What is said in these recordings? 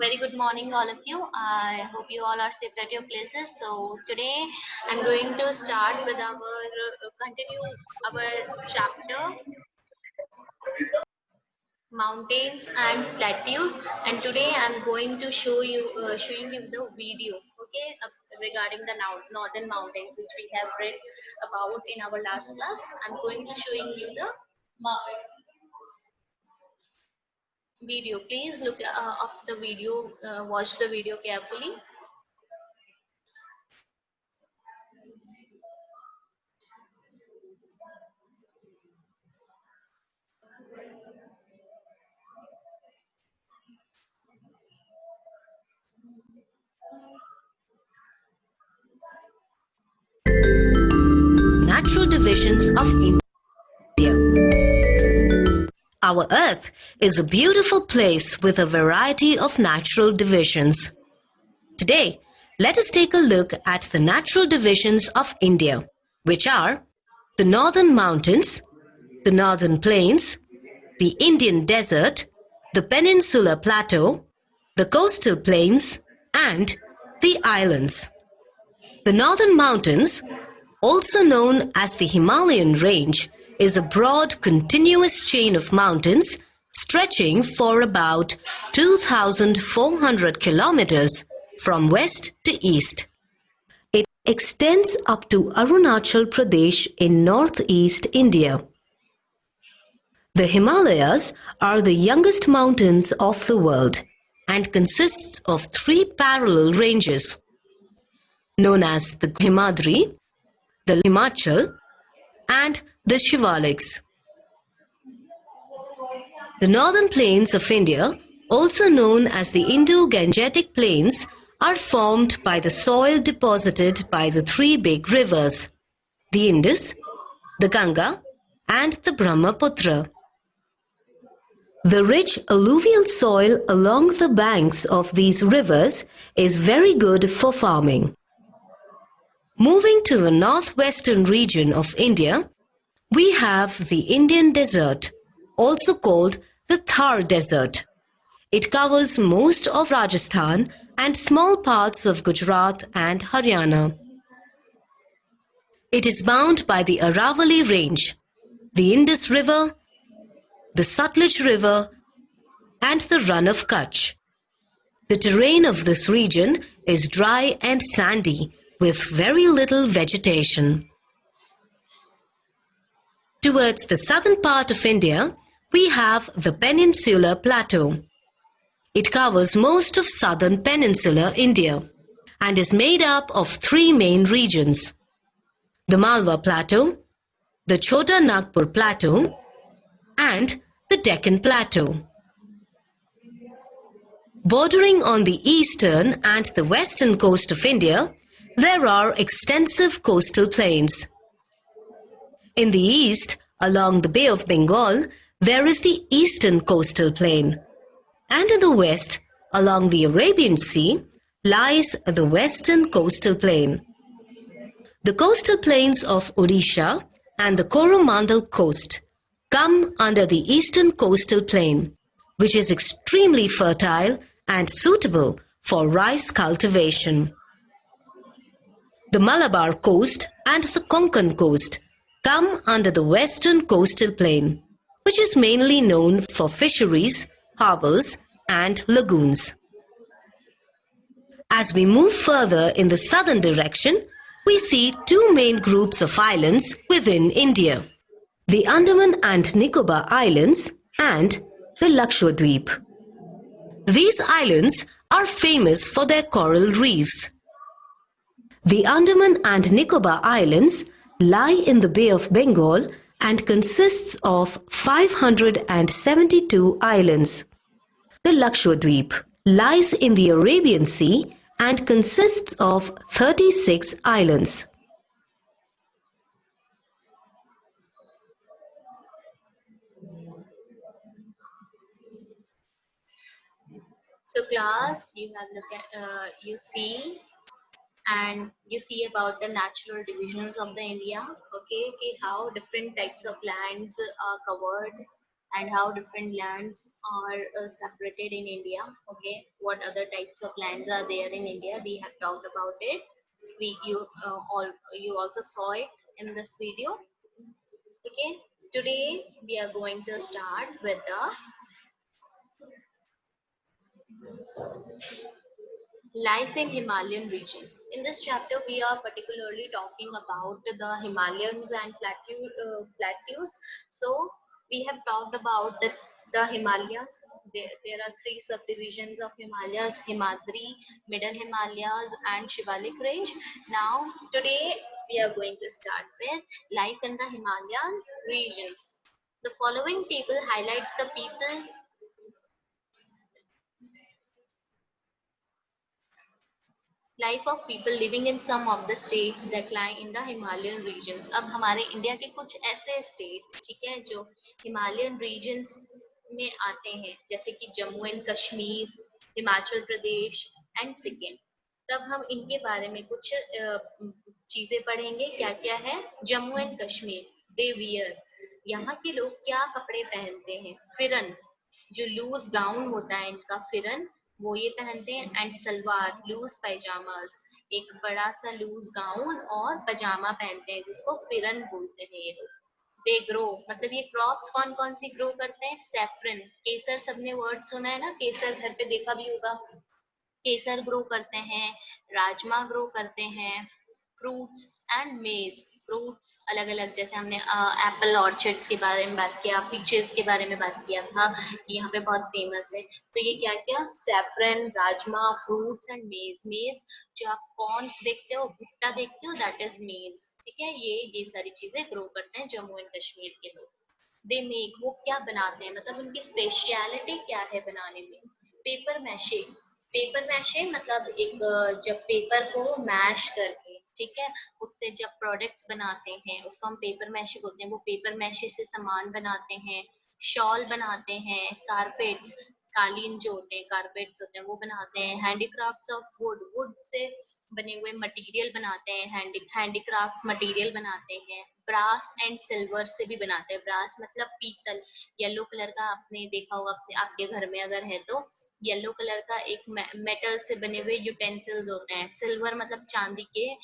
Very good morning, all of you. I hope you all are safe at your places. So today I'm going to start with our continue our chapter mountains and plateaus. And today I'm going to showing you the video, okay, regarding the northern mountains which we have read about in our last class. I'm going to showing you the video. Please look up the video, watch the video carefully. Natural divisions of India. Our Earth is a beautiful place with a variety of natural divisions. Today, let us take a look at the natural divisions of India, which are the northern mountains, the northern plains, the Indian desert, the peninsular plateau, the coastal plains, and the islands. The northern mountains, also known as the Himalayan range, is a broad continuous chain of mountains stretching for about 2,400 kilometers from west to east. It extends up to Arunachal Pradesh in northeast India. The Himalayas are the youngest mountains of the world and consists of three parallel ranges known as the Himadri, the Himachal, and the Shivaliks. The northern plains of India, also known as the Indo-Gangetic Plains, are formed by the soil deposited by the three big rivers, the Indus, the Ganga, and the Brahmaputra. The rich alluvial soil along the banks of these rivers is very good for farming. Moving to the northwestern region of India, we have the Indian desert, also called the Thar Desert. It covers most of Rajasthan and small parts of Gujarat and Haryana. It is bound by the Aravalli Range, the Indus River, the Sutlej River, and the Run of Kutch. The terrain of this region is dry and sandy with very little vegetation. Towards the southern part of India, we have the Peninsular Plateau. It covers most of southern peninsular India and is made up of three main regions: the Malwa Plateau, the Chota Nagpur Plateau, and the Deccan Plateau. Bordering on the eastern and the western coast of India, there are extensive coastal plains. In the east, along the Bay of Bengal, there is the eastern coastal plain. And in the west, along the Arabian Sea, lies the western coastal plain. The coastal plains of Odisha and the Coromandel coast come under the eastern coastal plain, which is extremely fertile and suitable for rice cultivation. The Malabar coast and the Konkan coast come under the western coastal plain, which is mainly known for fisheries, harbors, and lagoons. As we move further in the southern direction, we see two main groups of islands within India: the Andaman and Nicobar Islands and the Lakshadweep. These islands are famous for their coral reefs. The Andaman and Nicobar Islands lie in the Bay of Bengal and consists of 572 islands. The Lakshadweep lies in the Arabian Sea and consists of 36 islands. So class, you have look at you see about the natural divisions of the India. Okay, how different types of lands are covered and how different lands are separated in India. Okay, what other types of lands are there in India? We have talked about it. You also saw it in this video. Okay, today we are going to start with the life in Himalayan regions. In this chapter, we are particularly talking about the Himalayas and plateaus. So, we have talked about the Himalayas. There are three subdivisions of Himalayas: Himadri, Middle Himalayas, and Shivalik Range. Now, today we are going to start with life in the Himalayan regions. The following table highlights the people life of people living in some of the states that lie in the Himalayan regions. अब हमारे India के कुछ ऐसे states, ठीक है, जो Himalayan regions में आते हैं, जैसे कि जम्मू एंड कश्मीर, हिमाचल प्रदेश एंड सिक्किम। तब हम इनके बारे में कुछ चीजें पढ़ेंगे। क्या क्या है? Jammu and Kashmir, they wear, यहाँ के लोग क्या कपड़े पहनते हैं? फिरन, जो लूज गाउन होता है इनका, फिरन, वो ये पहनते हैं। एंड सलवार, लूज पैजामाज, एक बड़ा सा लूज गाउन और पजामा पहनते हैं, जिसको फिरन बोलते हैं ये लोग। दे ग्रो, मतलब ये क्रॉप्स कौन कौन सी ग्रो करते हैं? सैफरन, केसर, सबने वर्ड सुना है ना, केसर घर पे देखा भी होगा। केसर ग्रो करते हैं, राजमा ग्रो करते हैं, फ्रूट्स एंड मेज, फ्रूट्स अलग अलग, जैसे हमने एप्पल ऑर्चर्ड्स के बारे में बात किया, पीचेस के बारे में बात किया था कि यहाँ पे बहुत फेमस है। तो ये क्या क्या? सैफरन, राजमा, फ्रूट्स एंड मेज। मेज, जो आप कॉर्न्स देखते हो, भुट्टा देखते हो, दैट इज मेज, ठीक है। ये सारी चीजें ग्रो करते हैं जम्मू एंड कश्मीर के लोग। दे मेक, वो क्या बनाते हैं, मतलब उनकी स्पेशलिटी क्या है बनाने में? Paper mache. पेपर मैशे मतलब एक, जब पेपर को मैश करके, ठीक है, उससे जब प्रोडक्ट्स बनाते हैं उसको हम पेपर मैशे बोलते हैं। वो पेपर मैशे से सामान बनाते हैं, शॉल बनाते हैं, कारपेट्स, कालीन जो होते हैं, कारपेट्स होते हैं, वो बनाते हैं। Handicrafts of would, would say बने हुए मटेरियल बनाते हैं, हैंडीक्राफ्ट मटेरियल बनाते हैं। ब्रास एंड सिल्वर से भी बनाते हैं। ब्रास मतलब पीतल, येलो कलर का, आपने देखा होगा आपके घर में अगर है तो, येलो कलर का एक मेटल से बने हुए यूटेंसिल्स होते हैं। सिल्वर मतलब चांदी के,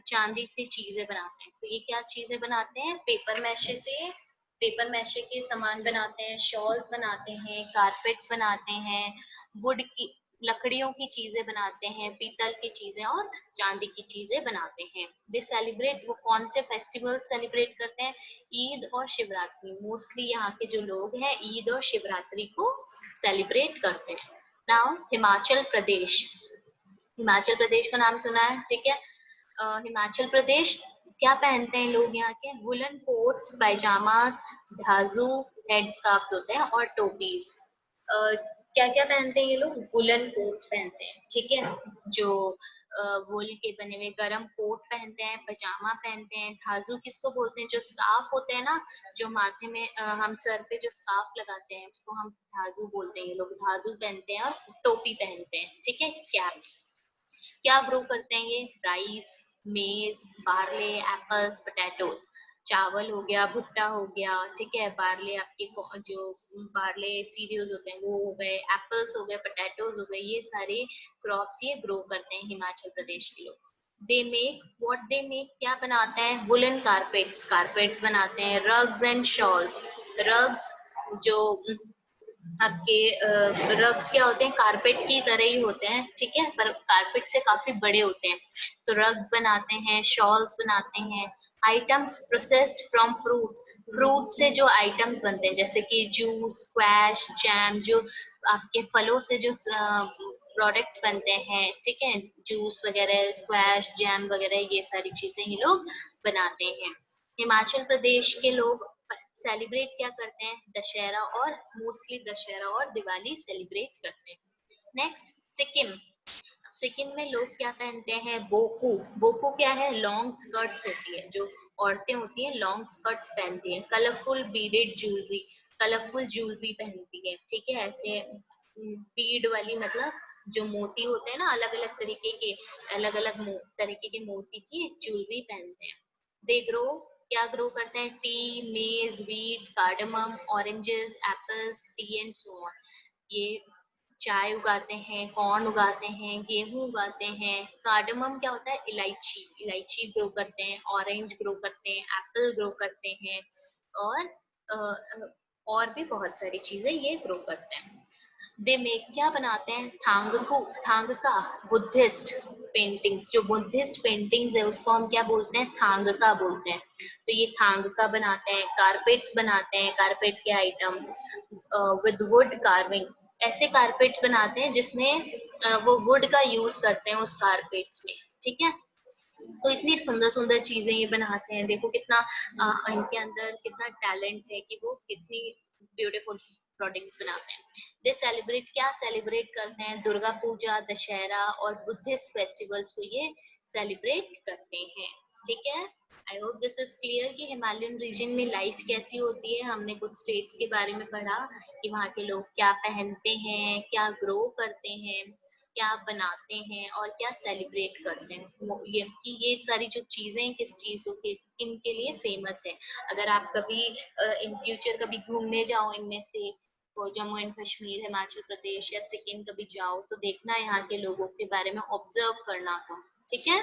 चांदी से चीजें बनाते हैं। तो ये क्या चीजें बनाते हैं? पेपर मैशे से, पेपर मैशे के सामान बनाते हैं, शॉल्स बनाते हैं, कारपेट्स बनाते हैं, वुड की, लकड़ियों की चीजें बनाते हैं, पीतल की चीजें और चांदी की चीजें बनाते हैं। दे सेलिब्रेट, वो कौन से फेस्टिवल सेलिब्रेट करते हैं? ईद और शिवरात्रि। मोस्टली यहाँ के जो लोग हैं ईद और शिवरात्रि को सेलिब्रेट करते हैं। नाउ हिमाचल प्रदेश, हिमाचल प्रदेश का नाम सुना है, ठीक है। हिमाचल प्रदेश, क्या पहनते हैं लोग यहाँ के? वुलन कोट्स, पैजामास, धाजू, हेड स्कार्फ्स होते हैं और टोपीज। क्या क्या पहनते हैं ये लोग? वुलन कोट्स पहनते हैं, ठीक है, जो वूल के बने हुए गरम कोट पहनते हैं, पजामा पहनते हैं। धाजू किसको बोलते हैं? जो स्कार्फ होते हैं ना, जो माथे में हम सर पे जो स्कार्फ लगाते हैं उसको हम धाजू बोलते हैं। ये लोग धाजू पहनते हैं और टोपी पहनते हैं, ठीक है, कैप्स। क्या ग्रो करते हैं ये? राइस, मेज, बार्ले, एप्पल्स, पोटैटोज। चावल हो गया, भुट्टा हो गया, ठीक है, बार्ले आपके जो बार्ले सीरियल्स होते हैं वो हो गए, एप्पल्स हो गए, पोटैटोज हो गए, ये सारे क्रॉप्स ये ग्रो करते हैं हिमाचल प्रदेश के लोग। They make, what they make, क्या बनाते हैं? वुलन कारपेट्स, कारपेट्स बनाते हैं। रग्स एंड शॉल्स, रग्स जो आपके रग्स क्या होते हैं? कारपेट की तरह ही होते हैं, ठीक है, पर कारपेट से काफी बड़े होते हैं। तो रग्स बनाते हैं, शॉल्स बनाते हैं। Items processed from fruits, fruit से जो आइटम्स बनते हैं, जैसे कि जूस, स्क्वैश, जैम, जो आपके फलों से जो प्रोडक्ट्स बनते हैं, ठीक है, जूस वगैरह, स्क्वैश, जैम वगैरह, ये सारी चीजें ये लोग बनाते हैं। हिमाचल प्रदेश के लोग सेलिब्रेट क्या करते हैं? दशहरा, और मोस्टली दशहरा और दिवाली सेलिब्रेट करते हैं। नेक्स्ट, सिक्किम। सिक्किम में लोग क्या पहनते हैं? बोकू। बोकू क्या है? लॉन्ग स्कर्ट्स होती है, जो औरतें होती हैं लॉन्ग स्कर्ट्स पहनती हैं। Colourful beaded jewellery, colourful jewellery पहनती है, ठीक है, ऐसे बीड वाली, मतलब जो मोती होते हैं ना, अलग अलग तरीके के, अलग अलग तरीके के मोती की ज्वेलरी पहनते हैं। दे ग्रो, क्या ग्रो करते हैं? टी, मेज, wheat, cardamom, oranges, apples, T and so on. ये चाय उगाते हैं, कॉर्न उगाते हैं, गेहूं उगाते हैं। कार्डमम क्या होता है? इलायची, इलायची ग्रो करते हैं, ऑरेंज ग्रो करते हैं, एप्पल ग्रो करते हैं, और और भी बहुत सारी चीजें ये ग्रो करते हैं। दे मेक क्या बनाते हैं? थांगकू, थांगका, बुद्धिस्ट पेंटिंग्स। जो बुद्धिस्ट पेंटिंग्स है उसको हम क्या बोलते हैं? थांगका बोलते हैं। तो ये थांगका बनाते हैं। कारपेट्स बनाते हैं, कारपेट के आइटम्स विद वुड कार्विंग। ऐसे कारपेट्स बनाते हैं जिसमें वो वुड का यूज करते हैं उस कारपेट्स में। ठीक है, तो इतनी सुंदर सुंदर चीजें ये बनाते हैं। देखो कितना इनके अंदर कितना टैलेंट है कि वो कितनी ब्यूटीफुल प्रोडक्ट्स बनाते हैं। दे सेलिब्रेट, क्या सेलिब्रेट करते हैं? दुर्गा पूजा, दशहरा और बुद्धिस्ट फेस्टिवल्स को ये सेलिब्रेट करते हैं। ठीक है, I hope this is clear कि हिमालयन रीजन में लाइफ कैसी होती है। हमने कुछ स्टेट्स के बारे में पढ़ा कि वहाँ के लोग क्या पहनते हैं, क्या ग्रो करते हैं, क्या बनाते हैं और क्या सेलिब्रेट करते हैं। ये कि ये सारी जो चीजें किस चीजों के इनके लिए फेमस है। अगर आप कभी इन फ्यूचर कभी घूमने जाओ इनमें से, तो जम्मू एंड कश्मीर, हिमाचल प्रदेश या सिक्किम कभी जाओ तो देखना यहाँ के लोगों के बारे में ऑब्जर्व करना था। ठीक है,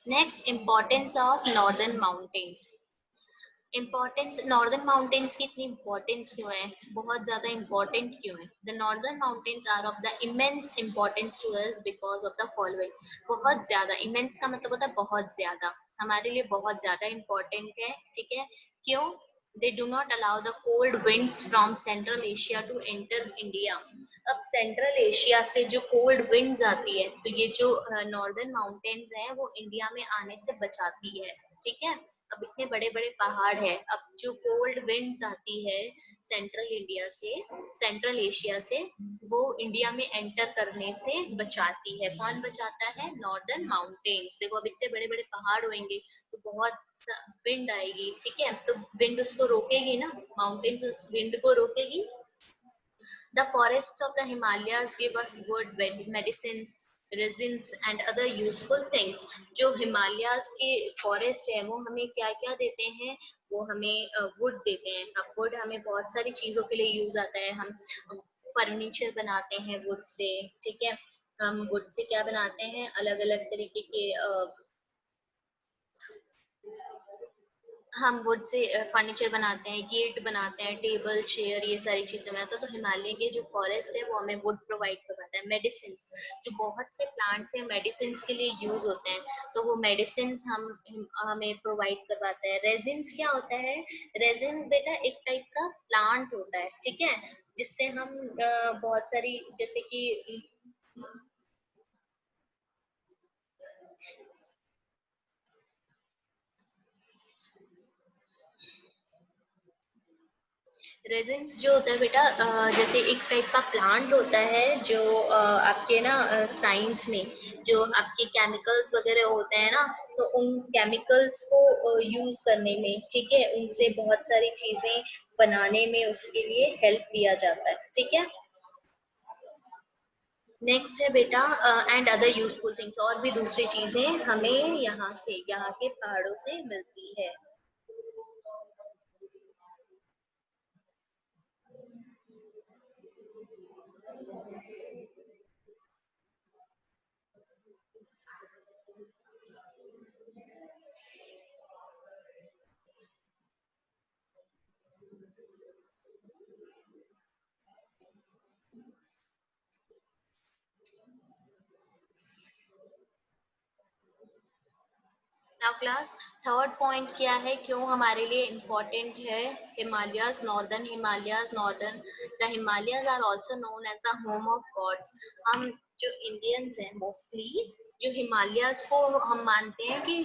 next, importance of northern mountains. Importance, northern mountains की इतनी इम्पोर्टेंस क्यों है, बहुत ज्यादा इम्पोर्टेंट क्यों है? The northern mountains are of the immense importance to us because of the following. बहुत ज्यादा, इमेंस का मतलब होता है बहुत ज्यादा, हमारे लिए बहुत ज्यादा इम्पोर्टेंट है। ठीक है, क्यों? They do not allow the cold winds from Central Asia to enter India. अब सेंट्रल एशिया से जो कोल्ड विंड्स आती है, तो ये जो नॉर्दर्न माउंटेन्स हैं वो इंडिया में आने से बचाती है। ठीक है, अब इतने बड़े बड़े पहाड़ है, अब जो कोल्ड विंड्स आती है सेंट्रल इंडिया से, सेंट्रल एशिया से, वो इंडिया में एंटर करने से बचाती है। कौन बचाता है? Northern mountains. देखो अब इतने बड़े बड़े पहाड़ होंगे तो बहुत विंड आएगी। ठीक है, तो विंड उसको रोकेगी ना, माउंटेन्स उस विंड को रोकेगी। The forests of the Himalayas give us wood, medicines, resins and other useful things. जो हिमालयाज के फॉरेस्ट है वो हमें क्या क्या देते हैं? वो हमें वुड देते हैं। अब वुड हमें बहुत सारी चीजों के लिए यूज आता है। हम फर्नीचर बनाते हैं वुड से। ठीक है, हम वुड से क्या बनाते हैं? अलग अलग तरीके के हम वुड से फर्नीचर बनाते हैं, गेट बनाते हैं, टेबल चेयर, ये सारी चीजें बनाते हैं। तो हिमालय के जो फॉरेस्ट है वो हमें वुड प्रोवाइड करवाता है। मेडिसिन, जो बहुत से प्लांट्स हैं मेडिसिन के लिए यूज होते हैं, तो वो मेडिसिन हमें प्रोवाइड करवाता है। रेजिन्स क्या होता है? रेजिन बेटा एक टाइप का प्लांट होता है। ठीक है, जिससे हम बहुत सारी, जैसे कि रेजिन्स जो होता है बेटा, जैसे एक टाइप का प्लांट होता है जो आपके ना साइंस में जो आपके केमिकल्स वगैरह होते हैं ना, तो उन केमिकल्स को यूज करने में, ठीक है, उनसे बहुत सारी चीजें बनाने में उसके लिए हेल्प लिया जाता है। ठीक है, नेक्स्ट है बेटा एंड अदर यूजफुल थिंग्स। और भी दूसरी चीजें हमें यहाँ से, यहाँ के पहाड़ों से मिलती है। नाउ क्लास, थर्ड पॉइंट क्या है, क्यों हमारे लिए इम्पोर्टेंट है Himalayas, northern Himalayas? Northern, the Himalayas are also known as the home of gods. हम जो इंडियंस हैं मोस्टली, जो हिमालयस को हम मानते हैं कि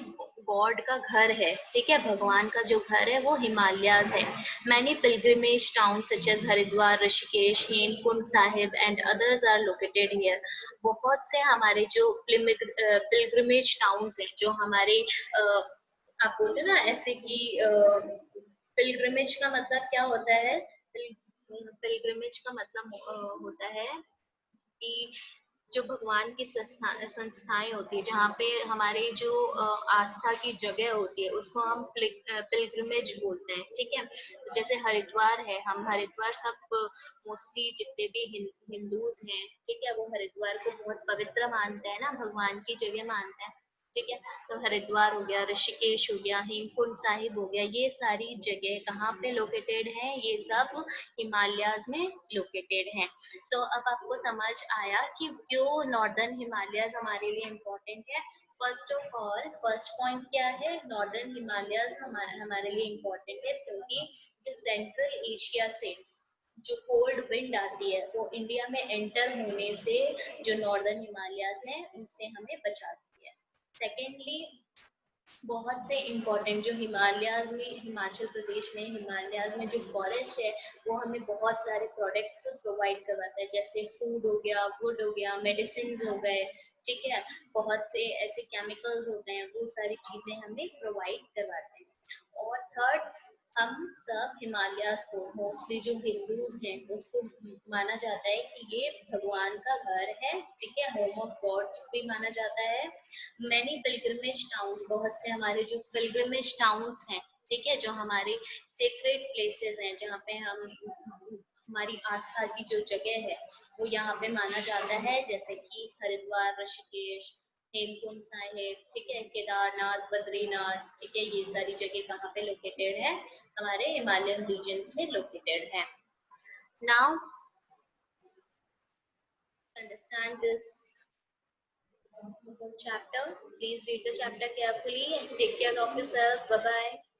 गॉड का घर है। ठीक है, भगवान का जो घर है वो हिमालयस है। Many pilgrimage town such as Haridwar, Rishikesh, Hemkund Sahib and others are located here. बहुत से हमारे जो पिलग्रिमेज टाउन्स हैं, जो हमारे आप बोलते हो ना ऐसे कि पिलग्रिमेज का मतलब क्या होता है? पिलग्रिमेज का मतलब होता है कि जो भगवान की संस्थाएं होती है, जहाँ पे हमारे जो आस्था की जगह होती है, उसको हम पिलग्रिमेज बोलते हैं, ठीक है। तो जैसे हरिद्वार है, हम हरिद्वार सब मोस्टली जितने भी हिंदूज हैं, ठीक है, वो हरिद्वार को बहुत पवित्र मानते हैं ना, भगवान की जगह मानते हैं, ठीक है। तो हरिद्वार हो गया, ऋषिकेश हो गया, हेमकुंड साहिब हो गया, ये सारी जगह कहाँ पे लोकेटेड है? ये सब हिमालयाज में लोकेटेड है। सो अब आपको समझ आया कि क्यों नॉर्दर्न हिमालयस हमारे लिए इम्पोर्टेंट है। First of all, first point क्या है? नॉर्दर्न हिमालयस हमारे लिए इम्पोर्टेंट है क्योंकि जो सेंट्रल एशिया से जो कोल्ड विंड आती है, वो इंडिया में एंटर होने से जो नॉर्दर्न हिमालयस है उनसे हमें बचाती है। सेकेंडली, बहुत से इम्पोर्टेंट जो हिमालयाज में, हिमाचल प्रदेश में हिमालयाज में जो फॉरेस्ट है, वो हमें बहुत सारे प्रोडक्ट्स प्रोवाइड करवाता है, जैसे फूड हो गया, वुड हो गया, मेडिसिन हो गए, ठीक है। बहुत से ऐसे केमिकल्स होते हैं, वो सारी चीजें हमें प्रोवाइड करवाते हैं। और थर्ड, हम सब हिमालयाज को, मोस्टली जो हिंदूज हैं, उसको माना जाता है कि ये भगवान का घर है, ठीक है, होम ऑफ गॉड्स भी माना जाता है। मैनी पिलग्रिमेज टाउन्स, बहुत से हमारे जो पिलग्रिमेज टाउन्स हैं, ठीक है, जो हमारे सेक्रेड प्लेसेस हैं, जहाँ पे हम हमारी आस्था की जो जगह है, वो यहाँ पे माना जाता है, जैसे कि हरिद्वार, ऋषिकेश, हेमकुंड साहिब, ठीक है, केदारनाथ, बद्रीनाथ, ठीक है, ये सारी जगह कहाँ पे लोकेटेड है? हमारे हिमालयन रीजन्स में लोकेटेड है। Now understand this chapter. Please read the chapter carefully and take care of yourself. Bye bye.